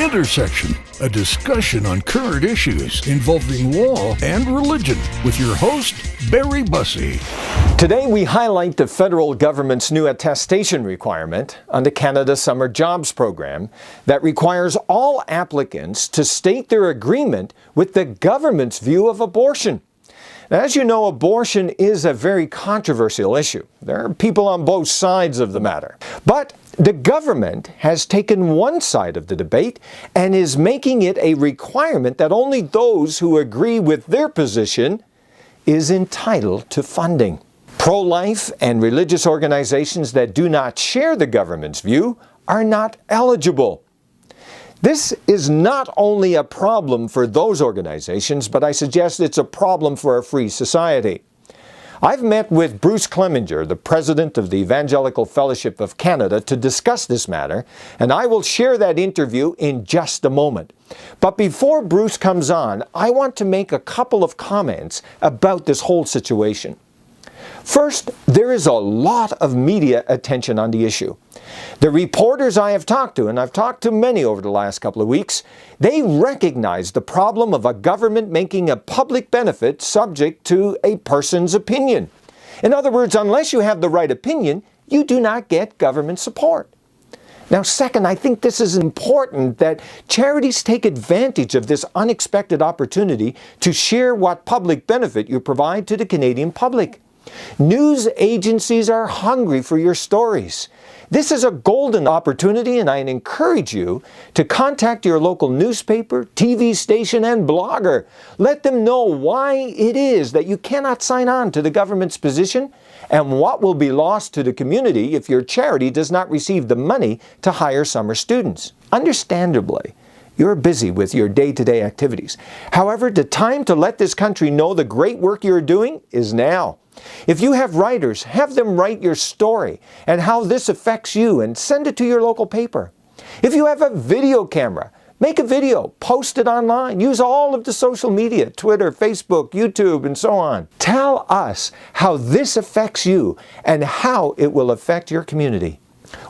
Intersection, a discussion on current issues involving law and religion with your host, Barry Bussey. Today we highlight the federal government's new attestation requirement on the Canada Summer Jobs Program that requires all applicants to state their agreement with the government's view of abortion. Now, as you know, abortion is a very controversial issue. There are people on both sides of the matter. But the government has taken one side of the debate and is making it a requirement that only those who agree with their position is entitled to funding. Pro-life and religious organizations that do not share the government's view are not eligible. This is not only a problem for those organizations, but I suggest it's a problem for a free society. I've met with Bruce Clemenger, the president of the Evangelical Fellowship of Canada, to discuss this matter, and I will share that interview in just a moment. But before Bruce comes on, I want to make a couple of comments about this whole situation. First, there is a lot of media attention on the issue. The reporters I have talked to, and I've talked to many over the last couple of weeks, they recognize the problem of a government making a public benefit subject to a person's opinion. In other words, unless you have the right opinion, you do not get government support. Now, second, I think this is important that charities take advantage of this unexpected opportunity to share what public benefit you provide to the Canadian public. News agencies are hungry for your stories. This is a golden opportunity, and I encourage you to contact your local newspaper, TV station, and blogger. Let them know why it is that you cannot sign on to the government's position and what will be lost to the community if your charity does not receive the money to hire summer students. Understandably, you're busy with your day-to-day activities. However, the time to let this country know the great work you're doing is now. If you have writers, have them write your story and how this affects you and send it to your local paper. If you have a video camera, make a video, post it online, use all of the social media, Twitter, Facebook, YouTube, and so on. Tell us how this affects you and how it will affect your community.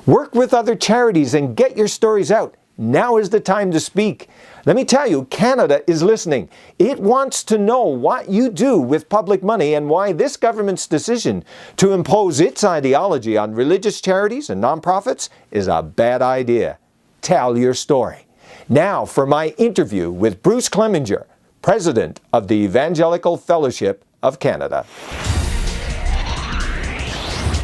Work with other charities and get your stories out. Now is the time to speak. Let me tell you, Canada is listening. It wants to know what you do with public money and why this government's decision to impose its ideology on religious charities and nonprofits is a bad idea. Tell your story. Now for my interview with Bruce Clemenger, president of the Evangelical Fellowship of Canada.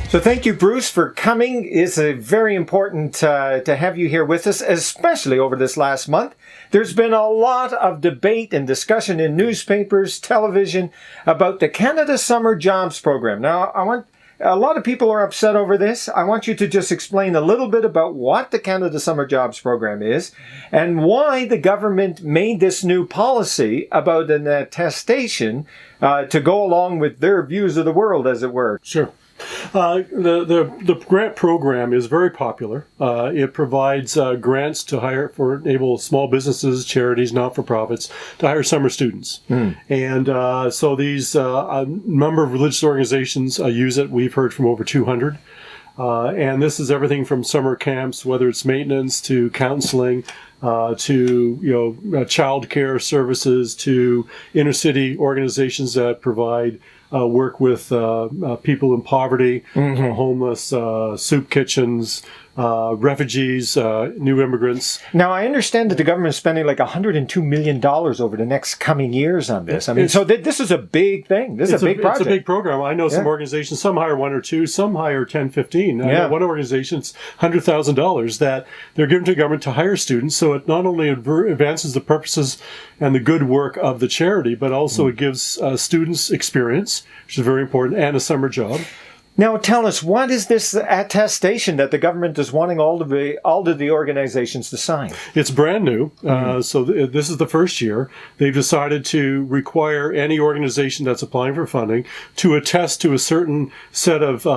So thank you, Bruce, for coming. It's very important to have you here with us, especially over this last month. There's been a lot of debate and discussion in newspapers, television, about the Canada Summer Jobs Program. Now, a lot of people are upset over this. I want you to just explain a little bit about what the Canada Summer Jobs Program is and why the government made this new policy about an attestation to go along with their views of the world, as it were. Sure. The grant program is very popular. It provides grants to enable small businesses, charities, not-for-profits to hire summer students. And so these a number of religious organizations use it. We've heard from over 200. And this is everything from summer camps, whether it's maintenance to counseling, to child care services, to inner city organizations that provide work with people in poverty, homeless, soup kitchens, refugees, new immigrants. Now, I understand that the government is spending like $102 million over the next coming years on this. I mean, so this is a big thing. This is a big project. It's a big program. I know some organizations, some hire one or two, some hire 10, 15. I know one organization, it's $100,000 that they're given to the government to hire students. So it not only advances the purposes and the good work of the charity, but also it gives students experience, which is very important, and a summer job. Now tell us, what is this attestation that the government is wanting all of the organizations to sign? It's brand new, so this is the first year. They've decided to require any organization that's applying for funding to attest to a certain set of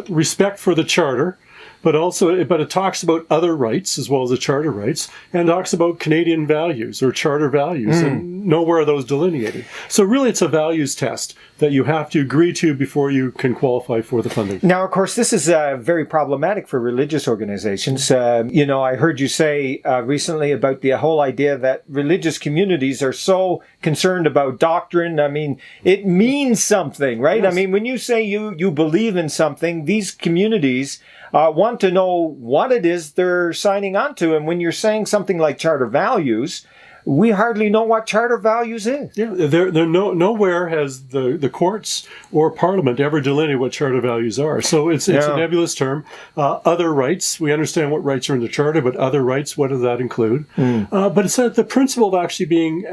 respect for the charter, but it talks about other rights as well as the charter rights, and talks about Canadian values or charter values. And nowhere are those delineated. So really it's a values test that you have to agree to before you can qualify for the funding. Now, of course, this is very problematic for religious organizations. I heard you say recently about the whole idea that religious communities are so concerned about doctrine. I mean, it means something, right? Yes. I mean, when you say you believe in something, these communities want to know what it is they're signing on to. And when you're saying something like charter values, we hardly know what charter values is. Yeah, nowhere has the courts or Parliament ever delineated what charter values are. So it's a nebulous term. Other rights, we understand what rights are in the charter, but other rights, what does that include? But it's the principle of actually being,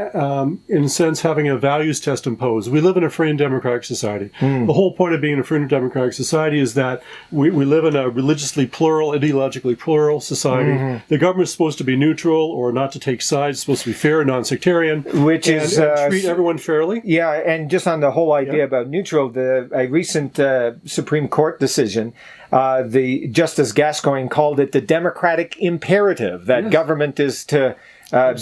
in a sense, having a values test imposed. We live in a free and democratic society. The whole point of being a free and democratic society is that we live in a religiously plural, ideologically plural society. The government is supposed to be neutral or not to take sides, it's supposed to be fair, non-sectarian, and treat everyone fairly. Yeah, and just on the whole idea about neutral, a recent Supreme Court decision, the Justice Gascoigne called it the democratic imperative that government is to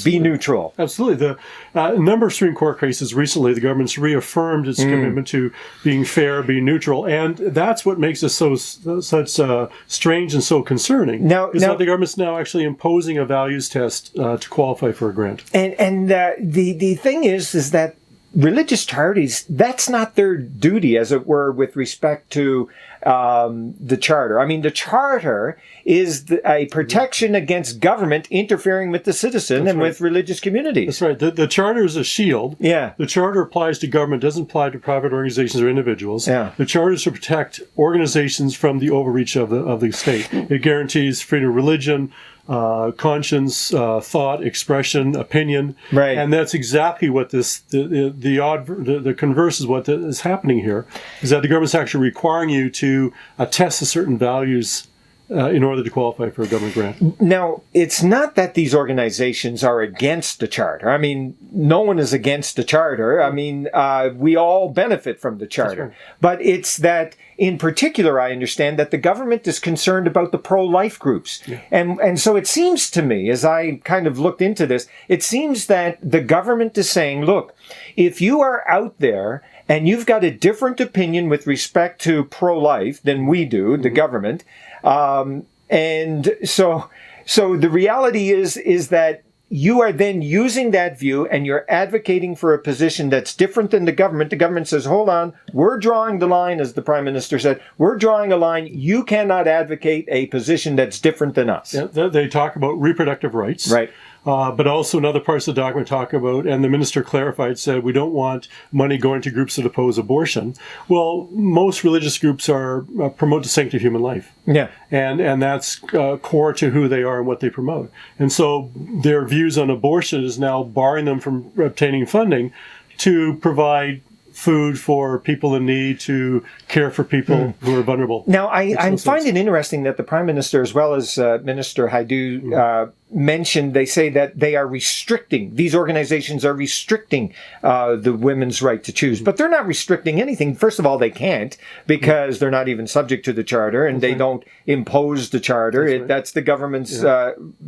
be neutral. Absolutely. A number of Supreme Court cases recently, the government's reaffirmed its commitment to being fair, being neutral, and that's what makes it such strange and so concerning. Now, that the government's now actually imposing a values test to qualify for a grant. And the thing is that religious charities, that's not their duty, as it were, with respect to the charter. I mean, the charter is a protection against government interfering with the citizen with religious communities. That's right. The charter is a shield. Yeah. The charter applies to government, doesn't apply to private organizations or individuals. Yeah. The charter is to protect organizations from the overreach of the state. It guarantees freedom of religion, conscience, thought, expression, opinion, right? And that's exactly what the converse is what is happening here. Is that the government's actually requiring you to attest to certain values in order to qualify for a government grant. Now, it's not that these organizations are against the charter. I mean, no one is against the charter. I mean, we all benefit from the charter. Right. But it's that, in particular, I understand that the government is concerned about the pro-life groups. Yeah. And so it seems to me, as I kind of looked into this, it seems that the government is saying, look, if you are out there and you've got a different opinion with respect to pro-life than we do, the government, and so the reality is that you are then using that view and you're advocating for a position that's different than the government. The government says, hold on, we're drawing the line, as the Prime Minister said, we're drawing a line. You cannot advocate a position that's different than us. Yeah, they talk about reproductive rights. Right. But also in other parts of the document talk about, and the minister clarified, said, we don't want money going to groups that oppose abortion. Well, most religious groups promote the sanctity of human life. Yeah. And that's core to who they are and what they promote. And so their views on abortion is now barring them from obtaining funding to provide food for people in need, to care for people who are vulnerable. Now, I find it interesting that the Prime Minister, as well as Minister Haidu, mentioned, they say that they are restricting, these organizations are restricting the women's right to choose. But they're not restricting anything. First of all, they can't, because they're not even subject to the charter, and they don't impose the charter. That's the government's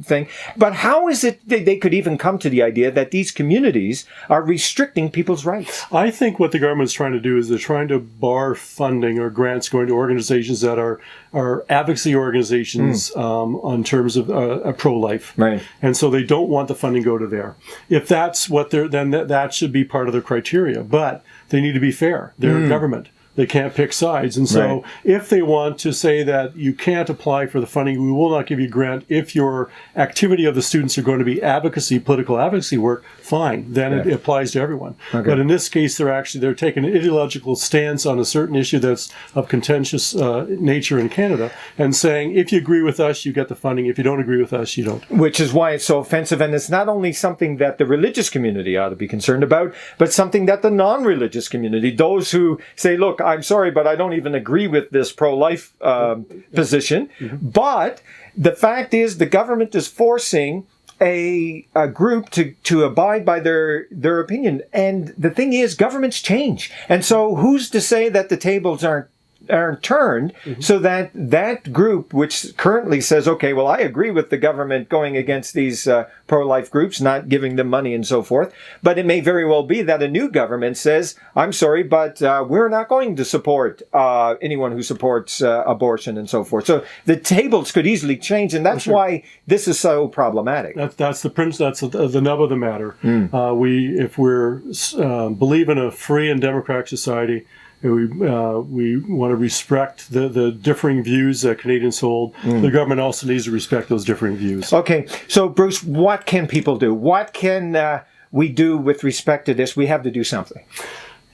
thing. But how is it that they could even come to the idea that these communities are restricting people's rights? I think what the government's trying to do is they're trying to bar funding or grants going to organizations that are advocacy organizations on terms of pro-life. Right. And so they don't want the funding go to there. If that's what then that should be part of their criteria. But they need to be fair. They're government. They can't pick sides. And so if they want to say that you can't apply for the funding, we will not give you a grant if your activity of the students are going to be advocacy, political advocacy work, fine. Then it applies to everyone. Okay. But in this case, they're taking an ideological stance on a certain issue that's of contentious nature in Canada and saying, if you agree with us, you get the funding. If you don't agree with us, you don't. Which is why it's so offensive. And it's not only something that the religious community ought to be concerned about, but something that the non-religious community, those who say, look, I'm sorry, but I don't even agree with this pro-life position. But the fact is the government is forcing a group to abide by their opinion. And the thing is, governments change. And so who's to say that the tables aren't are turned so that that group, which currently says, okay, well, I agree with the government going against these pro-life groups, not giving them money and so forth, but it may very well be that a new government says, I'm sorry, but we're not going to support anyone who supports abortion and so forth. So the tables could easily change, and that's why this is so problematic. That's the nub of the matter. If we're believe in a free and democratic society, we want to respect the differing views that Canadians hold. The government also needs to respect those differing views. Okay, so Bruce, what can people do? What can we do with respect to this? We have to do something.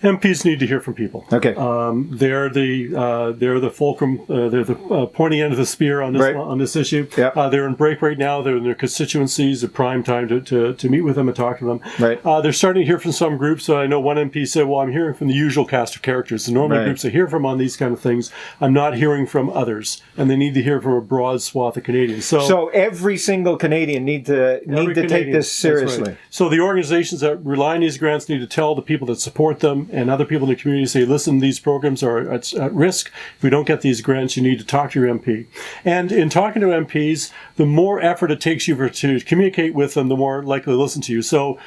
MPs need to hear from people. Okay. They're the fulcrum. They're the pointy end of the spear on this issue. Yep. They're in break right now. They're in their constituencies. A prime time to meet with them and talk to them. Right. They're starting to hear from some groups. I know one MP said, "Well, I'm hearing from the usual cast of characters, the normal groups I hear from on these kind of things. I'm not hearing from others, and they need to hear from a broad swath of Canadians." So every single Canadian need to take this seriously. Right. So the organizations that rely on these grants need to tell the people that support them and other people in the community, say, listen, these programs are at risk. If we don't get these grants, you need to talk to your MP. And in talking to MPs, the more effort it takes you to communicate with them, the more likely to listen to you. So,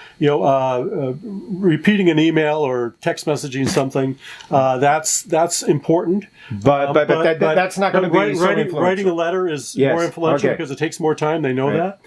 repeating an email or text messaging something, that's important. But that's not going to be so influential. Writing a letter is more influential because it takes more time. They know that.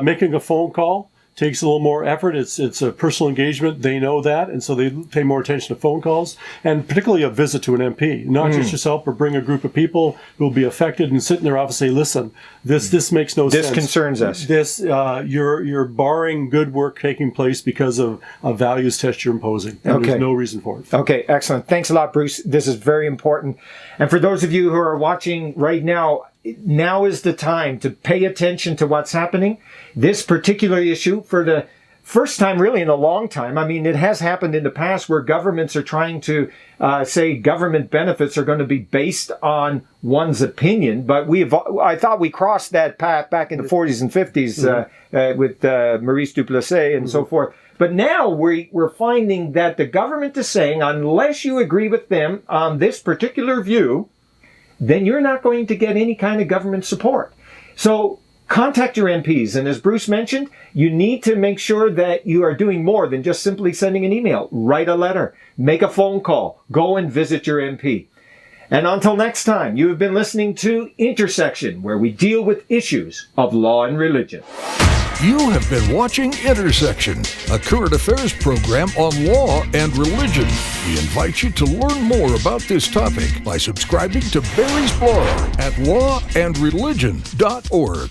Making a phone call takes a little more effort. It's a personal engagement. They know that, and so they pay more attention to phone calls, and particularly a visit to an MP. Not just yourself, but bring a group of people who will be affected and sit in their office and say, listen, this makes no sense. This concerns us. You're barring good work taking place because of a values test you're imposing. And there's no reason for it. Okay, excellent. Thanks a lot, Bruce. This is very important. And for those of you who are watching right now is the time to pay attention to what's happening. This particular issue, for the first time really in a long time, I mean, it has happened in the past where governments are trying to say government benefits are going to be based on one's opinion, but I thought we crossed that path back in the 40s and 50s with Maurice Duplessis and so forth. But now we're finding that the government is saying, unless you agree with them on this particular view, then you're not going to get any kind of government support. So contact your MPs. And as Bruce mentioned, you need to make sure that you are doing more than just simply sending an email. Write a letter. Make a phone call. Go and visit your MP. And until next time, you have been listening to Intersection, where we deal with issues of law and religion. You have been watching Intersection, a current affairs program on law and religion. We invite you to learn more about this topic by subscribing to Barry's blog at lawandreligion.org.